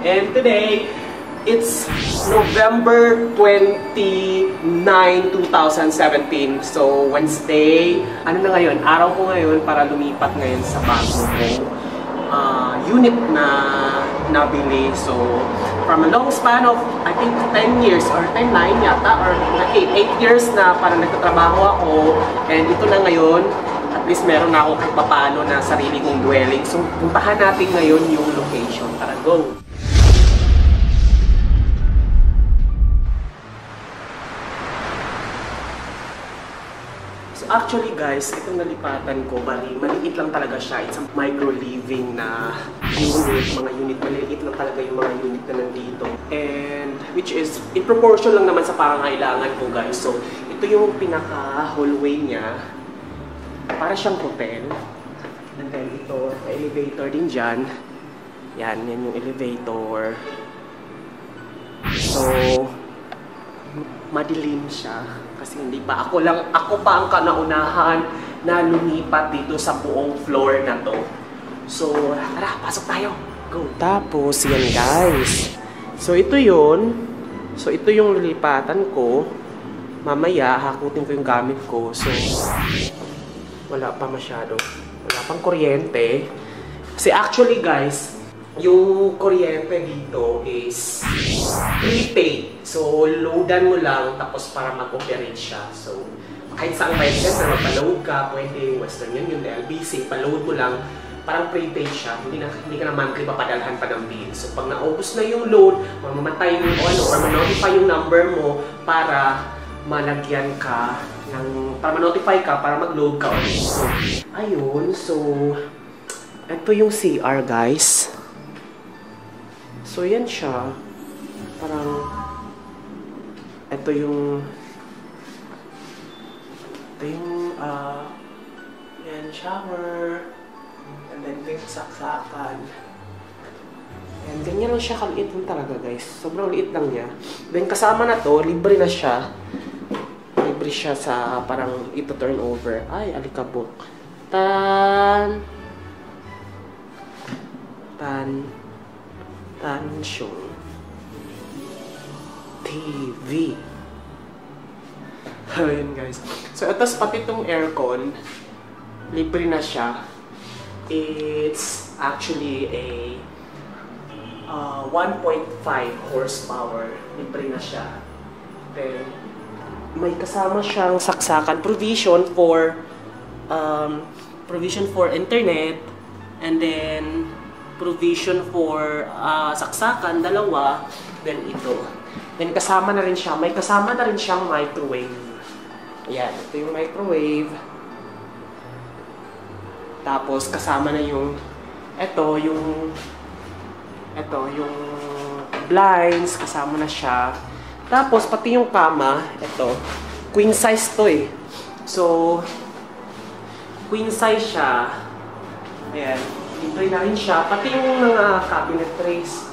And today, it's November 29, 2017. So, Wednesday. Ano na ngayon? Araw ko ngayon para lumipat ngayon sa bago unit na nabili. So, from a long span of, I think, 10 years or 10, 9 yata, or 8 years na parang nagtatrabaho ako. And ito na ngayon, at least meron na ako kahit papaano na sarili kong dwelling. So, puntahan natin ngayon yung location. Tara, go! Actually guys, itong nalipatan ko, maliit lang talaga siya. It's a micro-living na unit, mga unit. Maliit lang talaga yung mga unit na nandito. And which is, in proportion lang naman sa pangangailangan ko guys. So, ito yung pinaka-hallway niya. Para siyang hotel. And then ito, elevator din dyan. Yan yung elevator. So, madilim siya. Kasi hindi pa ako pa ang kanaunahan na lumipat dito sa buong floor na to. So, tara, pasok tayo. Go. Tapos, yan guys. So, ito yun. So, ito yung lilipatan ko. Mamaya, hakutin ko yung gamit ko. So, wala pa masyado. Wala pang kuryente. Kasi actually guys, yung kuryente dito is prepaid. So, loadan mo lang tapos para mag-operate siya. So, kahit saan may center, magpa-load ka, pwede Western Union, LBC, pa-load mo lang, parang prepaid siya. Hindi ka na monthly papadalhan pa ng bill. So, pag naubos na yung load, mamamatay yung or ma-notify yung number mo para malagyan ka para ma-notify ka, para mag-load ka ulit. So, ayun. So, ito yung CR guys. So, yan siya. Parang, ito yung yan, shower. And then, ito yung saksakan. And ganyan lang siya, kaliit lang talaga, guys. Sobrang liit lang niya. Then, kasama na to, libre na siya. Libre siya sa parang ito turn over. Ay, alikabok. Tansyong TV. Ayun guys. So, atas pati itong aircon, libre na siya. It's actually a 1.5 horsepower. Libre na siya. Then, may kasama siyang saksakan. Provision for internet. And then, provision for saksakan, dalawa. Then ito. Then kasama na rin siya. May kasama na rin siyang microwave. Ayan. Ito yung microwave. Tapos kasama na yung yung blinds. Kasama na siya. Tapos pati yung kama. Ito. Queen size to eh. So, queen size siya. Ayan. Libre na rin siya. Pati yung mga cabinet trays.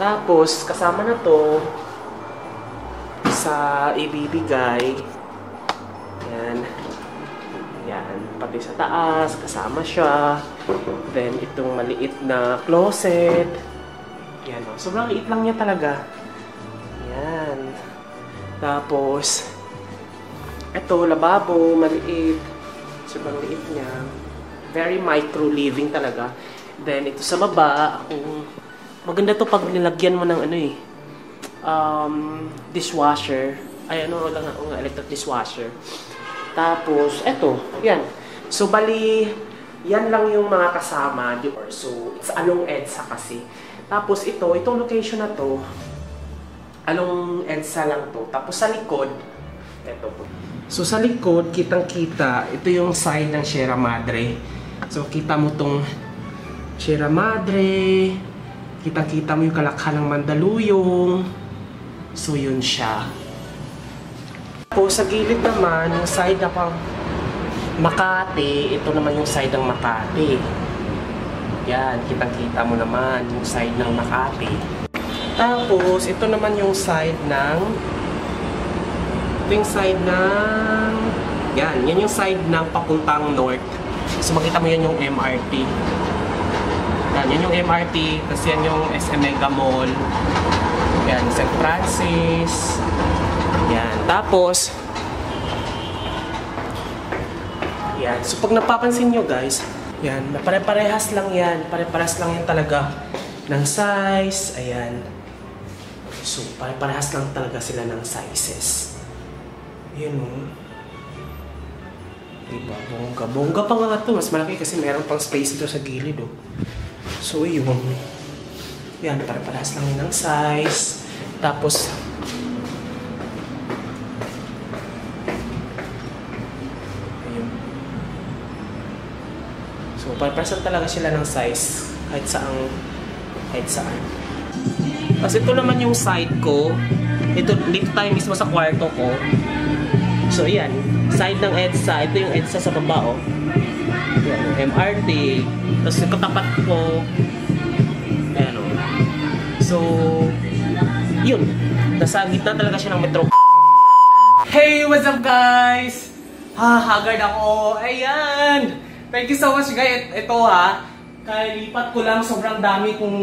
Tapos, kasama na to sa ibibigay. Yan. Yan. Pati sa taas, kasama siya. Then, itong maliit na closet. Yan. Sobrang liit lang niya talaga. Yan. Tapos, ito, lababo, maliit. Sobrang liit niya. Very micro living talaga. Then, ito sa baba, maganda to pag nilagyan mo ng dishwasher. Ay, electric dishwasher. Tapos, eto, yan. So, bali, yan lang yung mga kasama. So, it's along EDSA kasi. Tapos, itong location na to, along EDSA lang to. Tapos, sa likod, eto. So, sa likod, kitang-kita, ito yung side ng Sierra Madre. So, kita mo tong Sierra Madre. Kitang-kita mo yung kalakhan ng Mandaluyong. So, yun siya. Tapos, sa gilid naman, yung side na pang Makati, ito naman yung side ng Makati. Yan, kitang-kita mo naman yung side ng Makati. Tapos, ito naman yung side ng... Yan yung side ng papuntang north. So, makita mo yan yung MRT. Yan yung MRT, tapos yan yung SM Mega Mall. Yan, St. Francis. Yan, tapos yan. So pag napapansin nyo guys, yan, pare-parehas lang yan. Pare-parehas lang yan talaga ng size. Ayan. So pare-parehas lang talaga sila ng sizes. Yun o. Diba? Bongga. Bongga pa nga ito. Mas malaki kasi meron pang space ito sa gilid o. So yun. Yan, pare-parehas lang yun ng size. Tapos ayun. So pare-parehas lang talaga sila ng size. Kahit saan. Tapos ito naman yung side ko. Dito tayo mismo sa kwarto ko. So ayan, side ng EDSA. Ito yung EDSA sa baba, oh. Ayan, MRT. Tapos yung katapat ko. Ayan, oh. So, yun. Nasa gitna talaga siya ng metro. Hey, what's up guys? Haggard ako. Ayan. Thank you so much guys. Ito kaya lipat ko lang, sobrang dami kong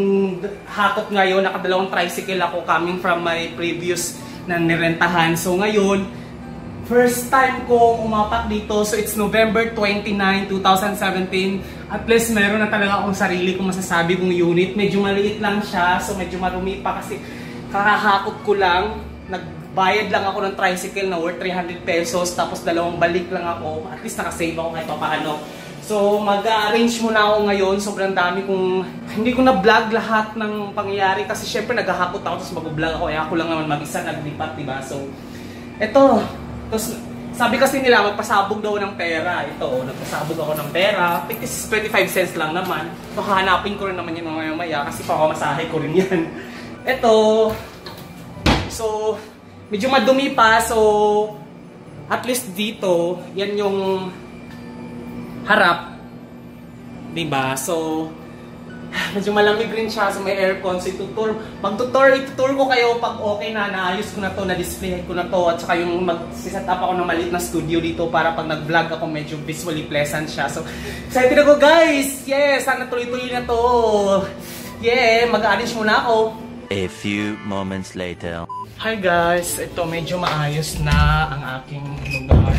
hakot ngayon. Nakadalawang tricycle ako coming from my previous na nirentahan. So ngayon, first time ko umapak dito. So it's November 29, 2017. At least meron na talaga akong sarili kong masasabi kong unit. Medyo maliit lang siya. So medyo marumi pa kasi kakahakot ko lang. Nagbayad lang ako ng tricycle na worth 300 pesos. Tapos dalawang balik lang ako. At least nakasave ako kahit papaano. So, mag-arrange muna ako ngayon. Sobrang dami kong... Hindi ko na-vlog lahat ng pangyayari kasi syempre naghahakot ako tapos mag-vlog ako. Ako lang naman mag-isa naglipat, diba? So, eto. Tapos, sabi kasi nila magpasabog daw ng pera. Ito, nagpasabog ako ng pera. This is 25 cents lang naman. So, hahanapin ko rin naman yun mamaya kasi pamamasahe ko rin yan. Eto. So, medyo madumi pa. So, at least dito, yan yung... harap. Diba? So, medyo malamig rin siya. So, may aircon. So, itutur ko kayo pag okay na. Naayos ko na to, na-display ko na to. At saka yung mag-set up ako ng maliit na studio dito para pag nag-vlog ako, medyo visually pleasant siya. So, excited ako guys! Yes! Sana tuloy-tuloy na to. Yeah! Mag-arrange muna ako. A few moments later. Hi guys! Ito, medyo maayos na ang aking lugar.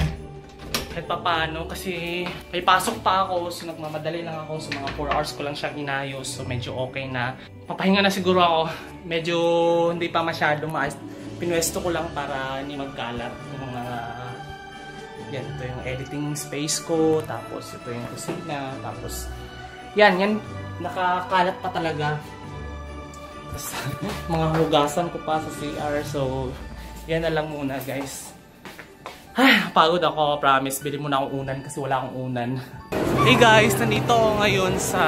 Kahit pa paano kasi may pasok pa ako, so nagmamadali lang ako, so mga 4 hours ko lang siya inayos, so medyo okay na. Papahinga na siguro ako, medyo hindi pa masyado maayos. Pinwesto ko lang para hindi magkalat yung mga... Yan, ito yung editing space ko, tapos ito yung kusina, tapos... Yan, nakakalat pa talaga. Tapos mga hugasan ko pa sa CR, so yan na lang muna guys. Pagod ako, promise. Bili muna akong unan kasi wala akong unan. Hey guys, nandito ako ngayon sa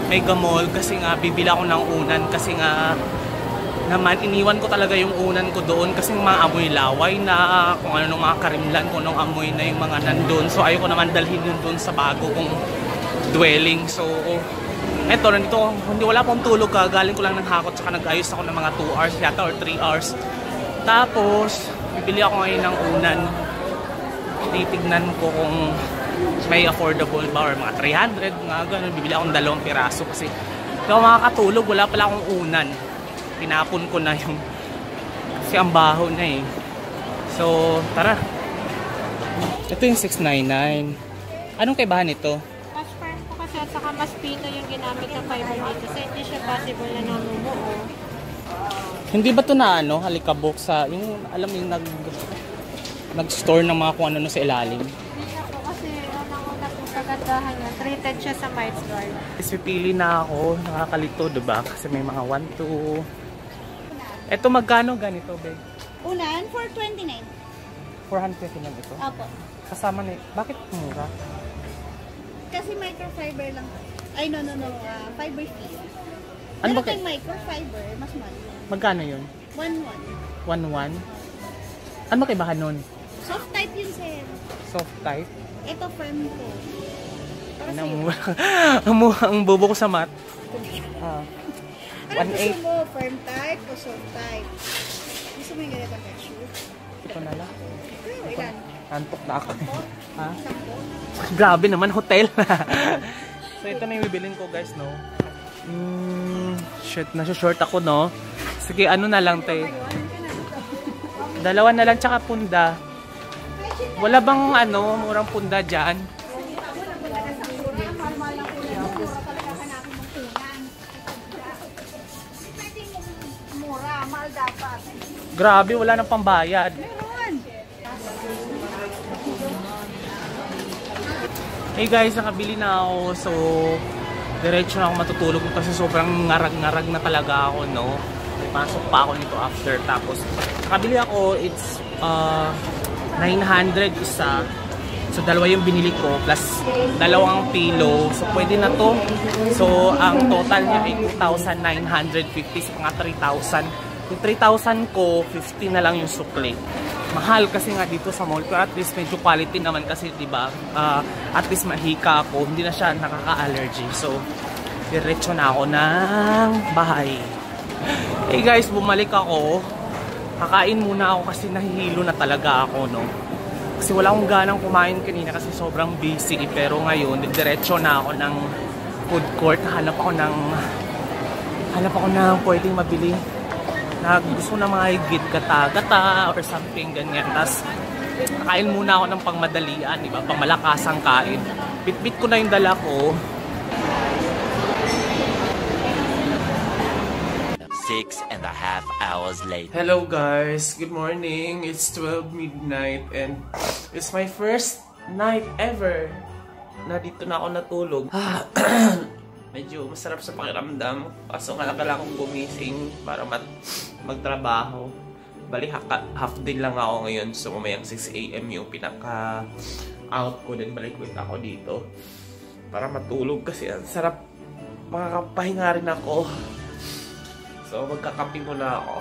Mega Mall kasi nga bibili ako ng unan kasi nga naman iniwan ko talaga yung unan ko doon kasi mga amoy laway na kung ano nung mga karimlan, kung anong amoy na yung mga nandun. So ayoko naman dalhin yun doon sa bago kong dwelling. So eto, nandito, hindi wala pong tulog ka. Galing ko lang ng hakot saka nag-ayos ako ng mga 2 hours yata or 3 hours. Tapos bibili ako ngayon ng unan. Titignan ko kung may affordable ba or mga 300, mga ganun. Bibili akong 2 piraso kasi hindi ako makakatulog, wala pala akong unan. Pinapon ko na yung kasi ang baho na eh. So, tara. Ito yung 699. Anong kaibahan ito? Mas firm po kasi at saka mas pino yung ginamit na fiber dito. So, hindi siya possible na namumuo. Hindi ba ito na halikabok sa, yung alam yung nag-store ng mga kung ano sa ilalim? Hindi na po kasi unang-una po kagandahan niya. Treated siya sa mites guard. Pipili na ako, nakakalito diba? Kasi may mga 1, 2. Ito magkano ganito, be? Unan, 429. 420 lang ito? Opo. Kasama na, bakit mura? Kasi microfiber lang. Ay, no. Fiber fee. Ano ba kayo? Microfiber, mas mahal. Magkano yun? 1-1. 1-1? Ano ba kaibahan nun? Soft type yun, sir. Soft type? Ito firm ko. Ang bobo ko sa mat. Ano gusto mo? Firm type o soft type? Gusto mo yung ganito texture? Ito na lang. Pero ilan? Antok na ako. Ha? 10? Grabe naman, hotel. So ito na yung bibilin ko guys, no? Shit, nasa-short ako, no? Sige, ano na lang, te? Dalawa na lang, tsaka punda. Wala bang, ano, murang punda dyan? Grabe, wala nang pambayad. Hey guys, nakabili na ako. So, diretso na ako matutulog kasi sobrang ngarag-ngarag na talaga ako, no? May pasok pa ako nito after. Tapos, nakabili ako, it's 900 isa. So, dalawa yung binili ko plus dalawang pillow. So, pwede na to. So, ang total niya ay 2,950 sa mga 3,000. Yung 3,000 ko, 50 na lang yung sukli. Mahal kasi nga dito sa mall, pero at least medyo quality naman kasi, di ba? At least mahika ako, hindi na siya nakaka-allergy. So, diretso na ako ng bahay. Hey guys, bumalik ako. Kakain muna ako kasi nahihilo na talaga ako, no? Kasi wala akong ganang kumain kanina kasi sobrang busy. Pero ngayon, diretso na ako ng food court. Hanap ako ng pwedeng mabili. Gusto na mga higit gata-gata or something ganyan. Tapos kain muna ako ng pangmadalian, diba? Pangmalakasang kain. Bit-bit ko na yung dala ko. 6.5 hours later. Hello guys, good morning. It's 12 midnight and it's my first night ever na dito na ako natulog. Medyo masarap sa pakiramdam. Kaso nga kailangan kong gumising para magtrabaho. Bali, half day lang ako ngayon. So, mamayang 6 AM yung pinaka-out ko. Then, balik ulit ako dito. Para matulog kasi ang sarap. Makakapahinga rin ako. So, magkakape muna ako.